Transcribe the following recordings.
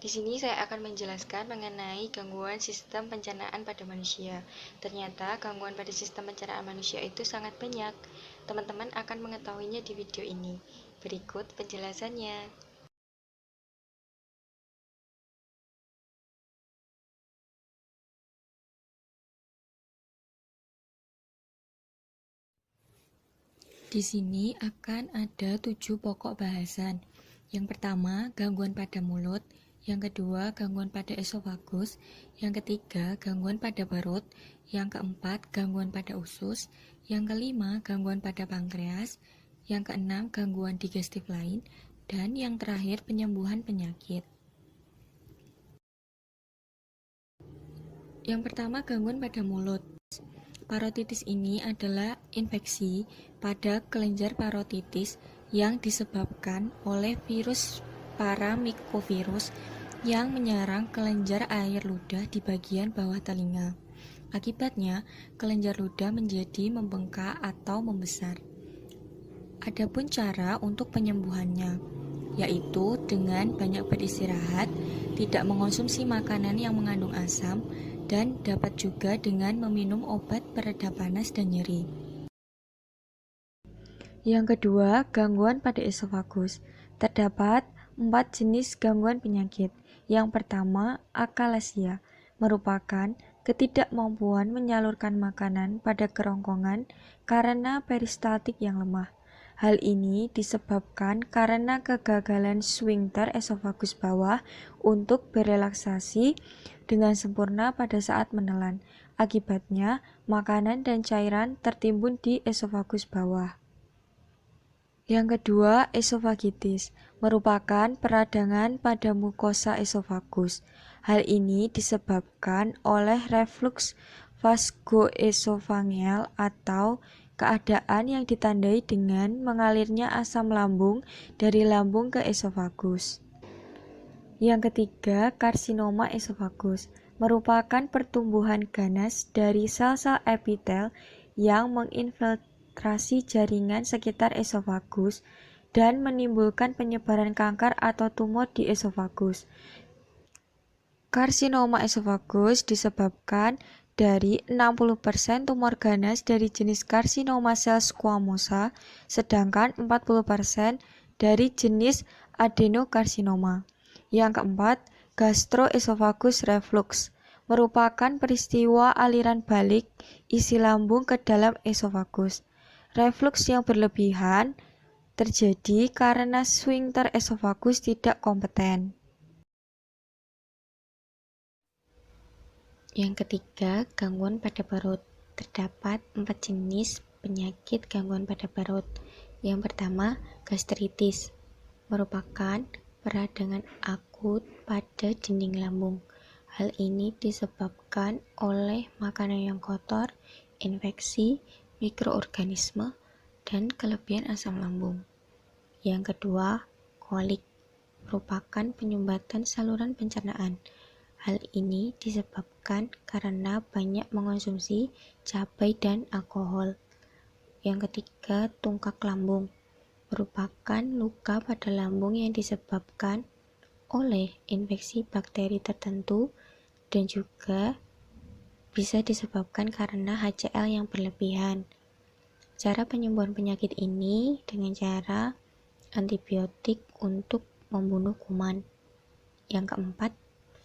Di sini saya akan menjelaskan mengenai gangguan sistem pencernaan pada manusia. Ternyata gangguan pada sistem pencernaan manusia itu sangat banyak. Teman-teman akan mengetahuinya di video ini. Berikut penjelasannya. Di sini akan ada 7 pokok bahasan. Yang pertama, gangguan pada mulut. Yang kedua, gangguan pada esofagus. Yang ketiga, gangguan pada perut. Yang keempat, gangguan pada usus. Yang kelima, gangguan pada pankreas. Yang keenam, gangguan digestif lain. Dan yang terakhir, penyembuhan penyakit. Yang pertama, gangguan pada mulut. Parotitis ini adalah infeksi pada kelenjar parotitis yang disebabkan oleh virus paramycovirus yang menyerang kelenjar air ludah di bagian bawah telinga. Akibatnya, kelenjar ludah menjadi membengkak atau membesar. Adapun cara untuk penyembuhannya, yaitu dengan banyak beristirahat, tidak mengonsumsi makanan yang mengandung asam, dan dapat juga dengan meminum obat pereda panas dan nyeri. Yang kedua, gangguan pada esofagus. Terdapat 4 jenis gangguan penyakit. Yang pertama, akalasia, merupakan ketidakmampuan menyalurkan makanan pada kerongkongan karena peristaltik yang lemah. Hal ini disebabkan karena kegagalan sphinkter esofagus bawah untuk berelaksasi dengan sempurna pada saat menelan. Akibatnya, makanan dan cairan tertimbun di esofagus bawah. Yang kedua, esofagitis, merupakan peradangan pada mukosa esofagus. Hal ini disebabkan oleh refluks vaskoesofageal atau keadaan yang ditandai dengan mengalirnya asam lambung dari lambung ke esofagus. Yang ketiga, karsinoma esofagus, merupakan pertumbuhan ganas dari sel-sel epitel yang menginfiltrasi jaringan sekitar esofagus dan menimbulkan penyebaran kanker atau tumor di esofagus. Karsinoma esofagus disebabkan dari 60% tumor ganas dari jenis karsinoma sel squamosa, sedangkan 40% dari jenis adenokarsinoma. Yang keempat, gastroesophagus reflux, merupakan peristiwa aliran balik isi lambung ke dalam esofagus. Reflux yang berlebihan terjadi karena sphinkter esofagus tidak kompeten. Yang ketiga, gangguan pada perut. Terdapat 4 jenis penyakit gangguan pada perut. Yang pertama, gastritis, merupakan peradangan akut pada dinding lambung. Hal ini disebabkan oleh makanan yang kotor, infeksi, mikroorganisme, dan kelebihan asam lambung. Yang kedua, kolik, merupakan penyumbatan saluran pencernaan. Hal ini disebabkan karena banyak mengonsumsi cabai dan alkohol. Yang ketiga, tungkak lambung, merupakan luka pada lambung yang disebabkan oleh infeksi bakteri tertentu dan juga bisa disebabkan karena HCl yang berlebihan. Cara penyembuhan penyakit ini dengan cara antibiotik untuk membunuh kuman. Yang keempat,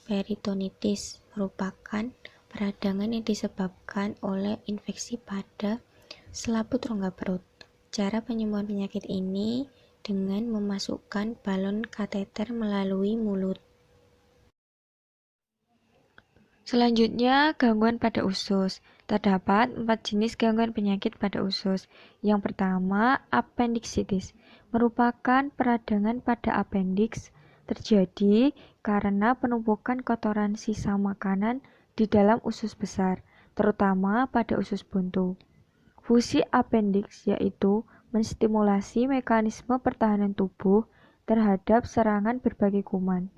peritonitis, merupakan peradangan yang disebabkan oleh infeksi pada selaput rongga perut. Cara penyembuhan penyakit ini dengan memasukkan balon kateter melalui mulut. Selanjutnya, gangguan pada usus. Terdapat 4 jenis gangguan penyakit pada usus. Yang pertama, apendiksitis, merupakan peradangan pada apendiks, terjadi karena penumpukan kotoran sisa makanan di dalam usus besar, terutama pada usus buntu. Fungsi apendiks yaitu menstimulasi mekanisme pertahanan tubuh terhadap serangan berbagai kuman.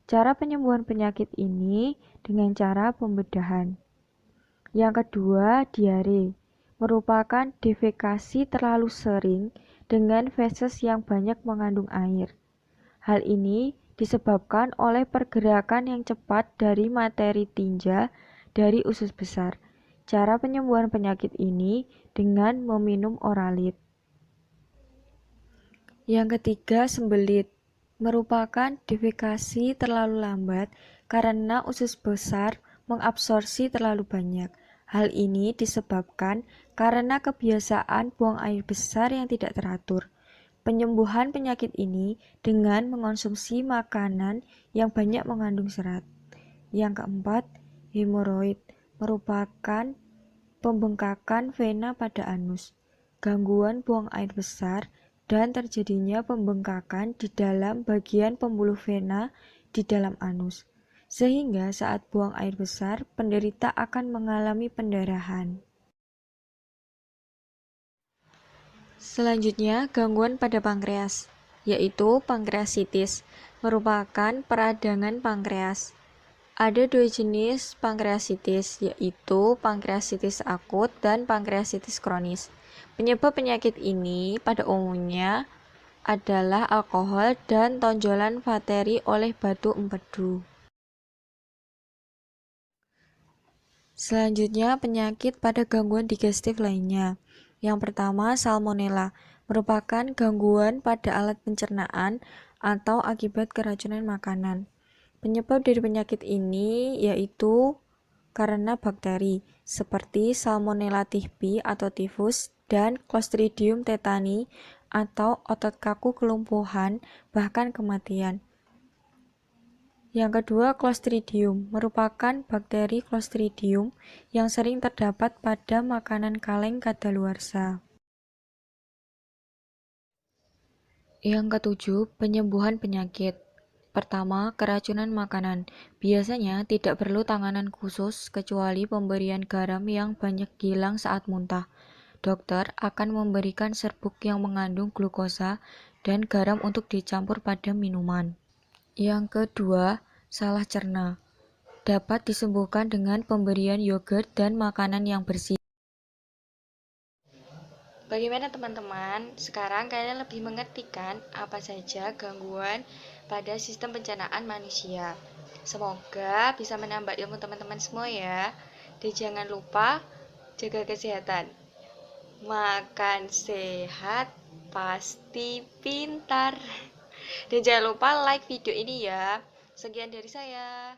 Cara penyembuhan penyakit ini dengan cara pembedahan. Yang kedua, diare, merupakan defekasi terlalu sering dengan feses yang banyak mengandung air. Hal ini disebabkan oleh pergerakan yang cepat dari materi tinja dari usus besar. Cara penyembuhan penyakit ini dengan meminum oralit. Yang ketiga, sembelit. Merupakan defekasi terlalu lambat karena usus besar mengabsorpsi terlalu banyak. Hal ini disebabkan karena kebiasaan buang air besar yang tidak teratur. Penyembuhan penyakit ini dengan mengonsumsi makanan yang banyak mengandung serat. Yang keempat, hemoroid merupakan pembengkakan vena pada anus, gangguan buang air besar, dan terjadinya pembengkakan di dalam bagian pembuluh vena di dalam anus, sehingga saat buang air besar, penderita akan mengalami pendarahan. Selanjutnya, gangguan pada pankreas, yaitu pankreasitis, merupakan peradangan pankreas. Ada dua jenis pankreasitis, yaitu pankreasitis akut dan pankreasitis kronis. Penyebab penyakit ini pada umumnya adalah alkohol dan tonjolan vateri oleh batu empedu. Selanjutnya, penyakit pada gangguan digestif lainnya. Yang pertama, salmonella, merupakan gangguan pada alat pencernaan atau akibat keracunan makanan. Penyebab dari penyakit ini yaitu karena bakteri seperti Salmonella typhi atau tifus dan Clostridium tetani atau otot kaku kelumpuhan bahkan kematian. Yang kedua, Clostridium merupakan bakteri Clostridium yang sering terdapat pada makanan kaleng kadaluarsa. Yang ketujuh, penyembuhan penyakit. Pertama, keracunan makanan. Biasanya tidak perlu tanganan khusus kecuali pemberian garam yang banyak hilang saat muntah. Dokter akan memberikan serbuk yang mengandung glukosa dan garam untuk dicampur pada minuman. Yang kedua, salah cerna. Dapat disembuhkan dengan pemberian yogurt dan makanan yang bersih. Bagaimana teman-teman? Sekarang kalian lebih mengerti kan apa saja gangguan pada sistem pencernaan manusia. Semoga bisa menambah ilmu teman-teman semua ya. Dan jangan lupa jaga kesehatan. Makan sehat pasti pintar. Dan jangan lupa like video ini ya. Sekian dari saya.